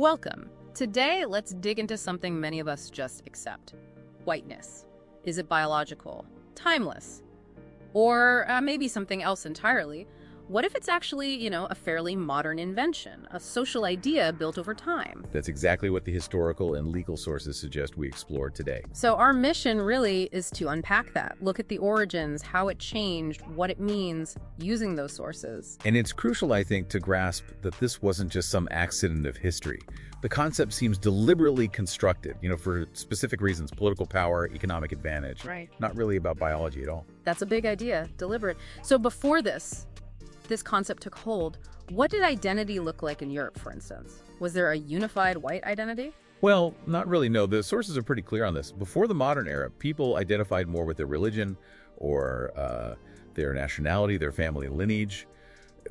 Welcome. Today, let's dig into something many of us just accept. Whiteness. Is it biological? Timeless? Or maybe something else entirely? What if it's actually, a fairly modern invention, a social idea built over time? That's exactly what the historical and legal sources suggest we explore today. So our mission really is to unpack that, look at the origins, how it changed, what it means, using those sources. And it's crucial, I think, to grasp that this wasn't just some accident of history. The concept seems deliberately constructed, for specific reasons, political power, economic advantage. Right. Not really about biology at all. That's a big idea, deliberate. So before this concept took hold, what did identity look like in Europe, for instance? Was there a unified white identity? Well, not really, no. The sources are pretty clear on this. Before the modern era, people identified more with their religion or their nationality, their family lineage.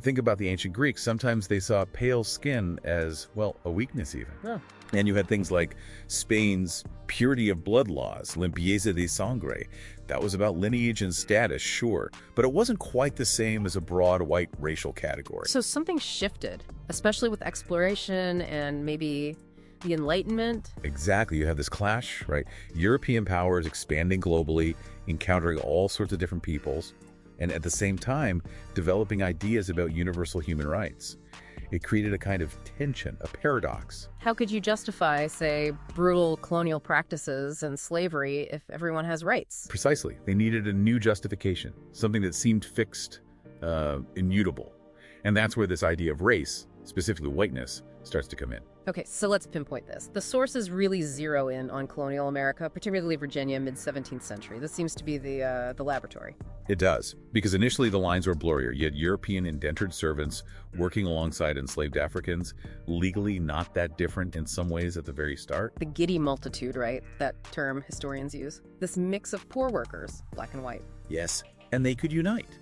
Think about the ancient Greeks. Sometimes they saw pale skin as, a weakness even. Yeah. And you had things like Spain's purity of blood laws, limpieza de sangre. That was about lineage and status, sure, but it wasn't quite the same as a broad white racial category. So something shifted, especially with exploration and maybe the Enlightenment. Exactly. You have this clash, right? European powers expanding globally, encountering all sorts of different peoples, and at the same time, developing ideas about universal human rights. It created a kind of tension, a paradox. How could you justify, say, brutal colonial practices and slavery if everyone has rights? Precisely. They needed a new justification, something that seemed fixed, immutable. And that's where this idea of race, specifically whiteness, starts to come in. Okay, so let's pinpoint this. The sources really zero in on colonial America, particularly Virginia, mid-17th century. This seems to be the laboratory. It does, because initially the lines were blurrier. You had European indentured servants working alongside enslaved Africans, legally not that different in some ways at the very start. The giddy multitude, right? That term historians use. This mix of poor workers, black and white. Yes, and they could unite.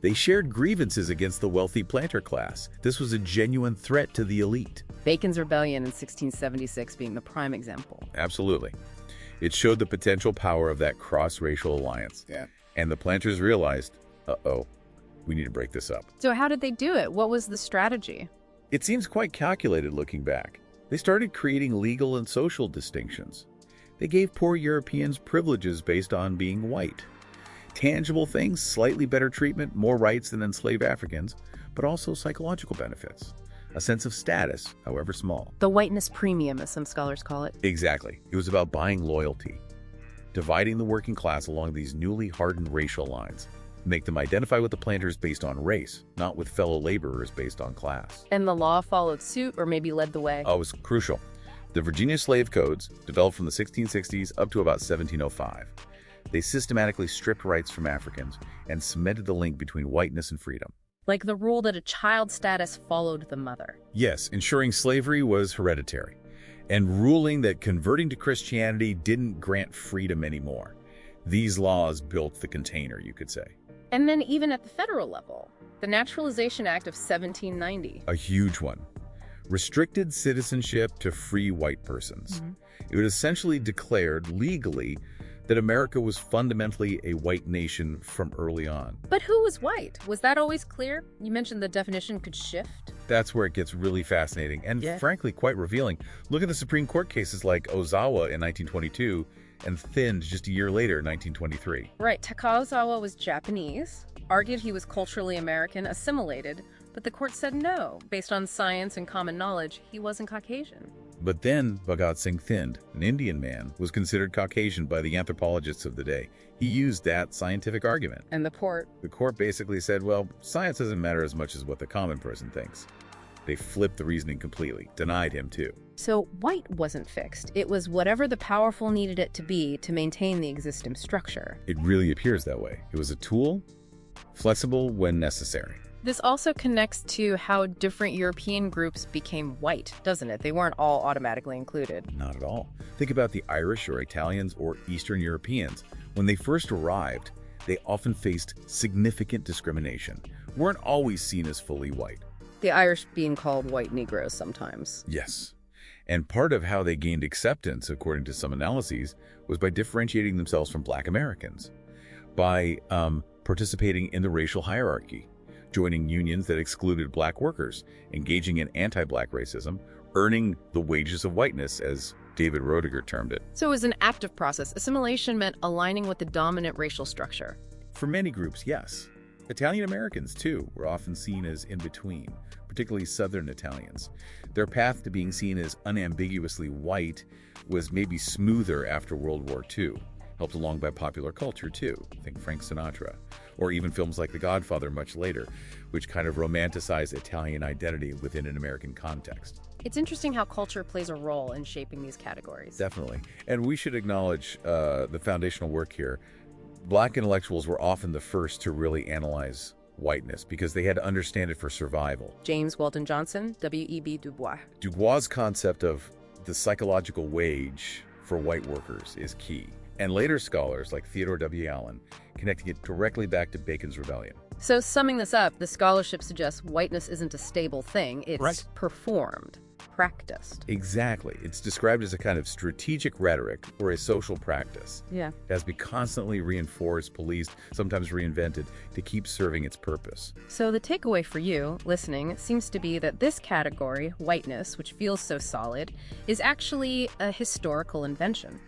They shared grievances against the wealthy planter class. This was a genuine threat to the elite. Bacon's Rebellion in 1676 being the prime example. Absolutely. It showed the potential power of that cross-racial alliance. Yeah. And the planters realized, we need to break this up. So how did they do it? What was the strategy? It seems quite calculated looking back. They started creating legal and social distinctions. They gave poor Europeans privileges based on being white. Tangible things, slightly better treatment, more rights than enslaved Africans, but also psychological benefits. A sense of status, however small. The whiteness premium, as some scholars call it. Exactly. It was about buying loyalty, dividing the working class along these newly hardened racial lines, make them identify with the planters based on race, not with fellow laborers based on class. And the law followed suit, or maybe led the way? Oh, it was crucial. The Virginia slave codes developed from the 1660s up to about 1705. They systematically stripped rights from Africans and cemented the link between whiteness and freedom. Like the rule that a child's status followed the mother. Yes, ensuring slavery was hereditary, and ruling that converting to Christianity didn't grant freedom anymore. These laws built the container, you could say. And then even at the federal level, the Naturalization Act of 1790. A huge one. Restricted citizenship to free white persons. It was essentially declared legally that America was fundamentally a white nation from early on. But who was white? Was that always clear? You mentioned the definition could shift. That's where it gets really fascinating and frankly quite revealing. Look at the Supreme Court cases like Ozawa in 1922 and Thind just a year later in 1923. Right, Takao Ozawa was Japanese, argued he was culturally American, assimilated, but the court said no. Based on science and common knowledge, he wasn't Caucasian. But then Bhagat Singh Thind, an Indian man, was considered Caucasian by the anthropologists of the day. He used that scientific argument. And the court? The court basically said, well, science doesn't matter as much as what the common person thinks. They flipped the reasoning completely, denied him too. So white wasn't fixed. It was whatever the powerful needed it to be to maintain the existing structure. It really appears that way. It was a tool, flexible when necessary. This also connects to how different European groups became white, doesn't it? They weren't all automatically included. Not at all. Think about the Irish or Italians or Eastern Europeans. When they first arrived, they often faced significant discrimination, weren't always seen as fully white. The Irish being called white Negroes sometimes. Yes. And part of how they gained acceptance, according to some analyses, was by differentiating themselves from Black Americans, by participating in the racial hierarchy, joining unions that excluded Black workers, engaging in anti-Black racism, earning the wages of whiteness, as David Roediger termed it. So it was an active process. Assimilation meant aligning with the dominant racial structure. For many groups, yes. Italian Americans, too, were often seen as in between, particularly Southern Italians. Their path to being seen as unambiguously white was maybe smoother after World War II, helped along by popular culture, too. Think Frank Sinatra, or even films like The Godfather much later, which kind of romanticize Italian identity within an American context. It's interesting how culture plays a role in shaping these categories. Definitely. And we should acknowledge the foundational work here. Black intellectuals were often the first to really analyze whiteness because they had to understand it for survival. James Weldon Johnson, W.E.B. Du Bois. Du Bois' concept of the psychological wage for white workers is key. And later scholars like Theodore W. Allen connecting it directly back to Bacon's Rebellion. So summing this up, the scholarship suggests whiteness isn't a stable thing. It's right. Performed, practiced. Exactly. It's described as a kind of strategic rhetoric or a social practice. Yeah. It has to be constantly reinforced, policed, sometimes reinvented to keep serving its purpose. So the takeaway for you, listening, seems to be that this category, whiteness, which feels so solid, is actually a historical invention.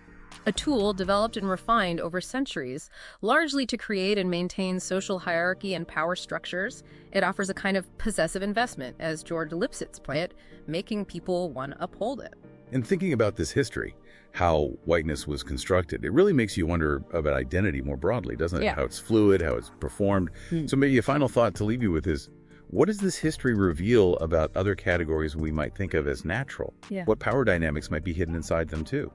A tool developed and refined over centuries, largely to create and maintain social hierarchy and power structures. It offers a kind of possessive investment, as George Lipsitz put it, making people want to uphold it. In thinking about this history, how whiteness was constructed, it really makes you wonder about identity more broadly, doesn't it? Yeah. How it's fluid, how it's performed. So maybe a final thought to leave you with is, what does this history reveal about other categories we might think of as natural? Yeah. What power dynamics might be hidden inside them too?